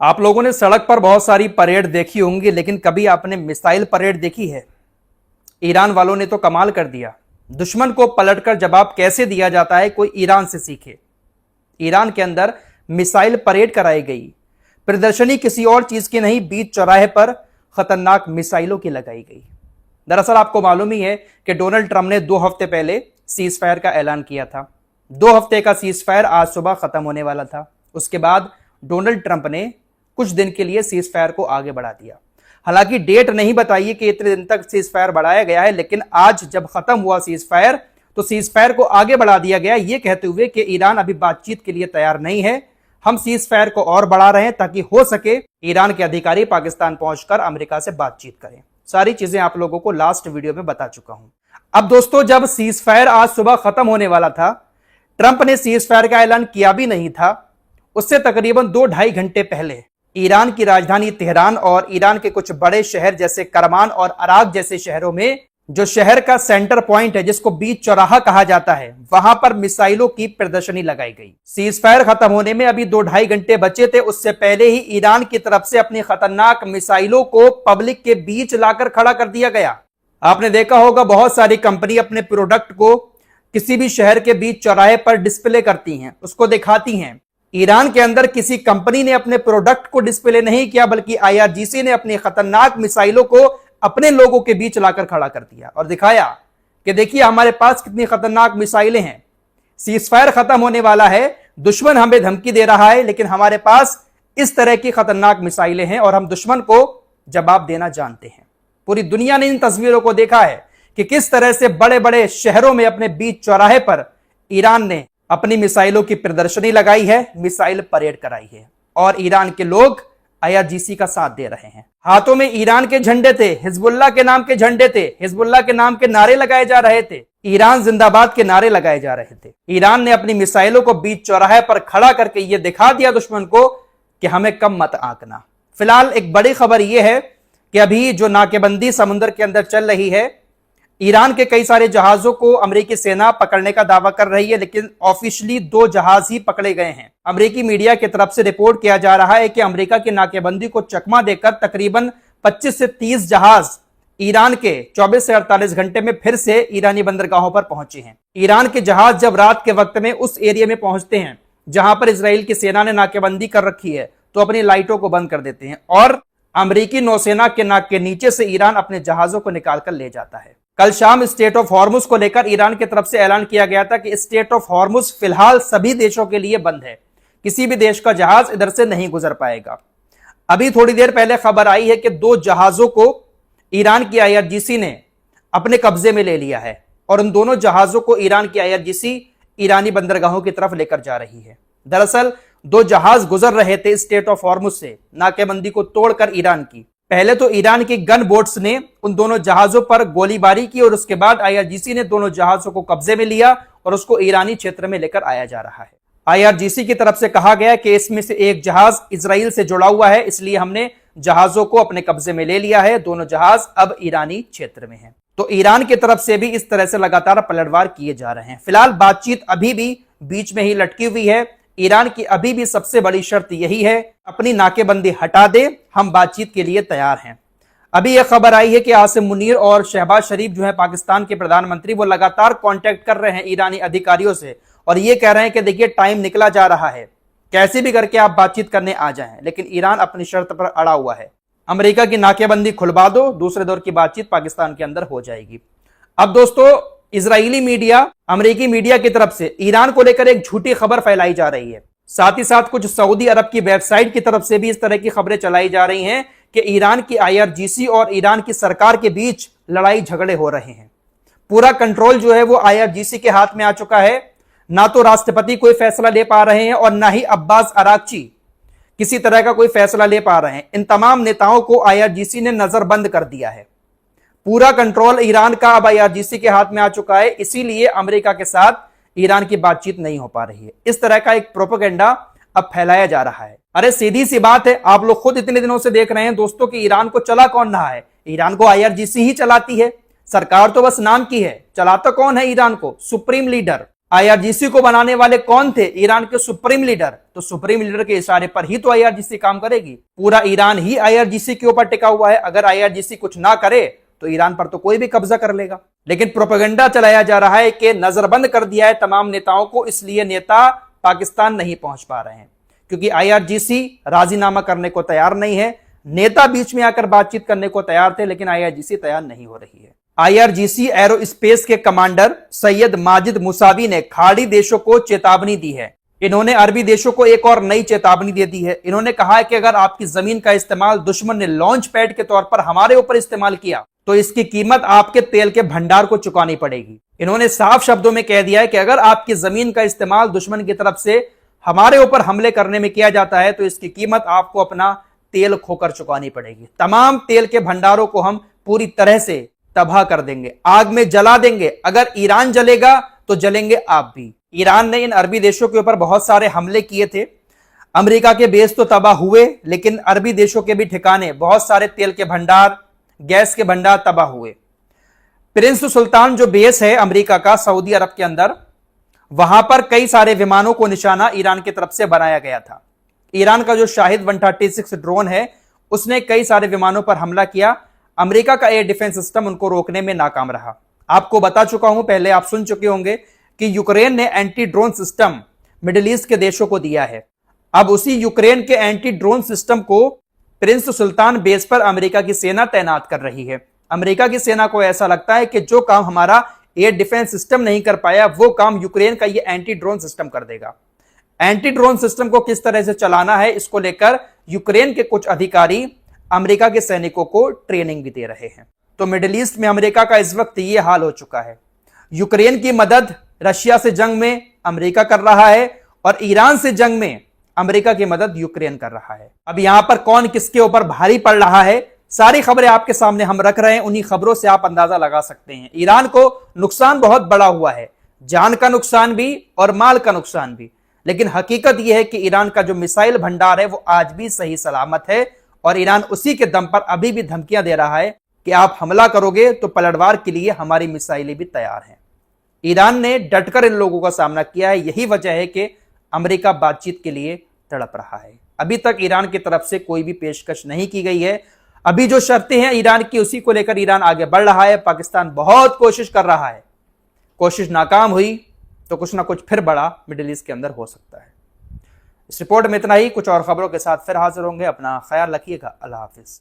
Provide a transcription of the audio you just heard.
आप लोगों ने सड़क पर बहुत सारी परेड देखी होंगी, लेकिन कभी आपने मिसाइल परेड देखी है? ईरान वालों ने तो कमाल कर दिया। दुश्मन को पलटकर जवाब कैसे दिया जाता है, कोई ईरान से सीखे। ईरान के अंदर मिसाइल परेड कराई गई। प्रदर्शनी किसी और चीज की नहीं, बीच चौराहे पर खतरनाक मिसाइलों की लगाई गई। दरअसल आपको मालूम ही है कि डोनाल्ड ट्रंप ने 2 हफ्ते पहले सीज फायर का ऐलान किया था। 2 हफ्ते का सीज फायर आज सुबह खत्म होने वाला था। उसके बाद डोनाल्ड ट्रंप ने कुछ दिन के लिए सीज फायर को आगे बढ़ा दिया। हालांकि डेट नहीं बताइए कि इतने दिन तक सीज फायर बढ़ाया गया है, लेकिन आज जब खत्म हुआ सीज फायर तो सीज फायर को आगे बढ़ा दिया गया, यह कहते हुए कि ईरान अभी बातचीत के लिए तैयार नहीं है, हम सीज फायर को और बढ़ा रहे हैं ताकि हो सके ईरान के अधिकारी पाकिस्तान पहुंचकर अमेरिका से बातचीत करें। सारी चीजें आप लोगों को लास्ट वीडियो में बता चुका हूं। अब दोस्तों, जब सीज फायर आज सुबह खत्म होने वाला था, ट्रंप ने सीज फायर का ऐलान किया भी नहीं था। उससे तकरीबन 2-2.5 घंटे पहले ईरान की राजधानी तेहरान और ईरान के कुछ बड़े शहर जैसे करमान और अराक जैसे शहरों में, जो शहर का सेंटर पॉइंट है जिसको बीच चौराहा कहा जाता है, वहां पर मिसाइलों की प्रदर्शनी लगाई गई। सीज फायर खत्म होने में अभी 2-2.5 घंटे बचे थे। उससे पहले ही ईरान की तरफ से अपनी खतरनाक मिसाइलों को पब्लिक के बीच लाकर खड़ा कर दिया गया। आपने देखा होगा बहुत सारी कंपनी अपने प्रोडक्ट को किसी भी शहर के बीच चौराहे पर डिस्प्ले करती हैं, उसको दिखाती हैं। ईरान के अंदर किसी कंपनी ने अपने प्रोडक्ट को डिस्प्ले नहीं किया, बल्कि IRGC ने अपनी खतरनाक मिसाइलों को अपने लोगों के बीच लाकर खड़ा कर दिया और दिखाया कि देखिए हमारे पास कितनी खतरनाक मिसाइलें हैं। सीज फायर खत्म होने वाला है, दुश्मन हमें धमकी दे रहा है, लेकिन हमारे पास इस तरह की खतरनाक मिसाइलें हैं और हम दुश्मन को जवाब देना जानते हैं। पूरी दुनिया ने इन तस्वीरों को देखा है कि किस तरह से बड़े बड़े शहरों में अपने बीच चौराहे पर ईरान ने अपनी मिसाइलों की प्रदर्शनी लगाई है, मिसाइल परेड कराई है और ईरान के लोग IRGC का साथ दे रहे हैं। हाथों में ईरान के झंडे थे, हिजबुल्लाह के नाम के झंडे थे, हिजबुल्लाह के नाम के नारे लगाए जा रहे थे, ईरान जिंदाबाद के नारे लगाए जा रहे थे। ईरान ने अपनी मिसाइलों को बीच चौराहे पर खड़ा करके यह दिखा दिया दुश्मन को कि हमें कम मत आंकना। फिलहाल एक बड़ी खबर यह है कि अभी जो नाकेबंदी समुद्र के अंदर चल रही है, ईरान के कई सारे जहाजों को अमेरिकी सेना पकड़ने का दावा कर रही है, लेकिन ऑफिशियली 2 जहाज ही पकड़े गए हैं। अमेरिकी मीडिया की तरफ से रिपोर्ट किया जा रहा है कि अमेरिका की नाकेबंदी को चकमा देकर तकरीबन 25 से 30 जहाज ईरान के 24 से 48 घंटे में फिर से ईरानी बंदरगाहों पर पहुंचे हैं। ईरान के जहाज जब रात के वक्त में उस एरिया में पहुंचते हैं जहां पर इजराइल की सेना ने नाकेबंदी कर रखी है, तो अपनी लाइटों को बंद कर देते हैं और अमेरिकी नौसेना के नाक के नीचे से ईरान अपने जहाजों को निकालकर ले जाता है। कल शाम स्टेट ऑफ हॉर्मुज को लेकर ईरान की तरफ से ऐलान किया गया था कि स्टेट ऑफ हॉर्मुज फिलहाल सभी देशों के लिए बंद है, किसी भी देश का जहाज इधर से नहीं गुजर पाएगा। अभी थोड़ी देर पहले खबर आई है कि 2 जहाजों को ईरान की IRGC ने अपने कब्जे में ले लिया है और उन दोनों जहाजों को ईरान की IRGC ईरानी बंदरगाहों की तरफ लेकर जा रही है। दरअसल 2 जहाज गुजर रहे थे स्टेट ऑफ हॉर्मुज से नाकेबंदी को तोड़कर ईरान की। पहले तो ईरान की गन बोट्स ने उन दोनों जहाजों पर गोलीबारी की और उसके बाद IRGC ने दोनों जहाजों को कब्जे में लिया और उसको ईरानी क्षेत्र में लेकर आया जा रहा है। IRGC की तरफ से कहा गया कि इसमें से एक जहाज इजराइल से जुड़ा हुआ है, इसलिए हमने जहाजों को अपने कब्जे में ले लिया है। दोनों जहाज अब ईरानी क्षेत्र में हैं। तो ईरान की तरफ से भी इस तरह से लगातार पलटवार किए जा रहे हैं। फिलहाल बातचीत अभी भी बीच में ही लटकी हुई है। ईरान की अभी भी सबसे बड़ी शर्त यही है, अपनी नाकेबंदी हटा दे, हम बातचीत के लिए तैयार हैं। अभी यह खबर आई है कि आसिम मुनीर और शहबाज शरीफ जो है पाकिस्तान के प्रधानमंत्री, वो लगातार कांटेक्ट कर रहे हैं ईरानी अधिकारियों से और ये कह रहे हैं कि देखिए टाइम निकला जा रहा है, कैसे भी करके आप बातचीत करने आ जाएं। लेकिन ईरान अपनी शर्त पर अड़ा हुआ है, अमेरिका की नाकेबंदी खुलवा दो, दूसरे दौर की बातचीत पाकिस्तान के अंदर हो जाएगी। अब दोस्तों, इजरायली मीडिया, अमेरिकी मीडिया की तरफ से ईरान को लेकर एक झूठी खबर फैलाई जा रही है। साथ ही साथ कुछ सऊदी अरब की वेबसाइट की तरफ से भी इस तरह की खबरें चलाई जा रही हैं कि ईरान की IRGC और ईरान की सरकार के बीच लड़ाई झगड़े हो रहे हैं। पूरा कंट्रोल जो है वो IRGC के हाथ में आ चुका है। ना तो राष्ट्रपति कोई फैसला ले पा रहे हैं और ना ही अब्बास अराक्ची किसी तरह का कोई फैसला ले पा रहे हैं। इन तमाम नेताओं को IRGC ने नजरबंद कर दिया है। पूरा कंट्रोल ईरान का अब IRGC के हाथ में आ चुका है, इसीलिए अमेरिका के साथ ईरान की बातचीत नहीं हो पा रही है। इस तरह का एक प्रोपेगेंडा अब फैलाया जा रहा है। अरे सीधी सी बात है, आप लोग खुद इतने दिनों से देख रहे हैं दोस्तों कि ईरान को चला कौन रहा है। ईरान को IRGC ही चलाती है, सरकार तो बस नाम की है, चलाता कौन है ईरान को? Supreme leader. आईआरजीसी को बनाने वाले कौन थे? ईरान के सुप्रीम लीडर। तो सुप्रीम लीडर के इशारे पर ही तो आईआरजीसी काम करेगी। पूरा ईरान ही आईआरजीसी के ऊपर टिका हुआ है। अगर आईआरजीसी कुछ ना करे तो ईरान पर तो कोई भी कब्जा कर लेगा। लेकिन प्रोपेगेंडा चलाया जा रहा है कि नजरबंद कर दिया है तमाम नेताओं को, इसलिए नेता पाकिस्तान नहीं पहुंच पा रहे हैं, क्योंकि आईआरजीसी राजीनामा करने को तैयार नहीं है। नेता बीच में आकर बातचीत करने को तैयार थे, लेकिन आईआरजीसी तैयार नहीं हो रही है। आईआरजीसी एरोस्पेस के कमांडर सैयद माजिद मुसावी ने खाड़ी देशों को चेतावनी दी है। इन्होंने अरबी देशों को एक और नई चेतावनी दे दी है। इन्होंने कहा है कि अगर आपकी जमीन का इस्तेमाल दुश्मन ने लॉन्च पैड के तौर पर हमारे ऊपर इस्तेमाल किया तो इसकी कीमत आपके तेल के भंडार को चुकानी पड़ेगी। इन्होंने साफ शब्दों में कह दिया है कि अगर आपकी जमीन का इस्तेमाल दुश्मन की तरफ से हमारे ऊपर हमले करने में किया जाता है तो इसकी कीमत आपको अपना तेल खोकर चुकानी पड़ेगी। तमाम तेल के भंडारों को हम पूरी तरह से तबाह कर देंगे, आग में जला देंगे। अगर ईरान जलेगा तो जलेंगे आप भी। ईरान ने इन अरबी देशों के ऊपर बहुत सारे हमले किए थे। अमेरिका के बेस तो तबाह हुए, लेकिन अरबी देशों के भी ठिकाने, बहुत सारे तेल के भंडार, गैस के भंडार तबाह हुए। प्रिंस सुल्तान जो बेस है अमेरिका का सऊदी अरब के अंदर, वहां पर कई सारे विमानों को निशाना ईरान की तरफ से बनाया गया था। ईरान का जो शाहिद 136 ड्रोन है उसने कई सारे विमानों पर हमला किया। अमेरिका का एयर डिफेंस सिस्टम उनको रोकने में नाकाम रहा। आपको बता चुका हूं, पहले आप सुन चुके होंगे कि यूक्रेन ने anti drone system middle east के देशों को दिया है। अब उसी यूक्रेन के एंटी ड्रोन सिस्टम को प्रिंस सुल्तान बेस पर अमेरिका की सेना तैनात कर रही है। अमेरिका की सेना को ऐसा लगता है कि जो काम हमारा एयर डिफेंस सिस्टम नहीं कर पाया वो काम यूक्रेन का ये एंटी ड्रोन सिस्टम कर देगा। एंटी ड्रोन सिस्टम को किस तरह से चलाना है इसको लेकर यूक्रेन के कुछ अधिकारी अमेरिका के सैनिकों को ट्रेनिंग भी दे रहे हैं। तो मिडिल ईस्ट में अमेरिका का इस वक्त ये हाल हो चुका है। यूक्रेन की मदद रशिया से जंग में अमेरिका कर रहा है और ईरान से जंग में अमेरिका की मदद यूक्रेन कर रहा है। अब यहां पर कौन किसके ऊपर भारी पड़ रहा है, सारी खबरें आपके सामने हम रख रहे हैं। उन्हीं खबरों से आप अंदाजा लगा सकते हैं। ईरान को नुकसान बहुत बड़ा हुआ है, जान का नुकसान भी और माल का नुकसान भी, लेकिन हकीकत यह है कि ईरान का जो मिसाइल भंडार है वो आज भी सही सलामत है और ईरान उसी के दम पर अभी भी धमकियां दे रहा है कि आप हमला करोगे तो पलटवार के लिए हमारी मिसाइलें भी तैयार हैं। ईरान ने डटकर इन लोगों का सामना किया है। यही वजह है कि अमेरिका बातचीत के लिए तड़प रहा है। अभी तक ईरान की तरफ से कोई भी पेशकश नहीं की गई है। अभी जो शर्तें हैं ईरान की उसी को लेकर ईरान आगे बढ़ रहा है। पाकिस्तान बहुत कोशिश कर रहा है, कोशिश नाकाम हुई तो कुछ ना कुछ फिर बड़ा मिडिल ईस्ट के अंदर हो सकता है। इस रिपोर्ट में इतना ही। कुछ और खबरों के साथ फिर हाजिर होंगे। अपना ख्याल रखिएगा। अल्लाह हाफिज।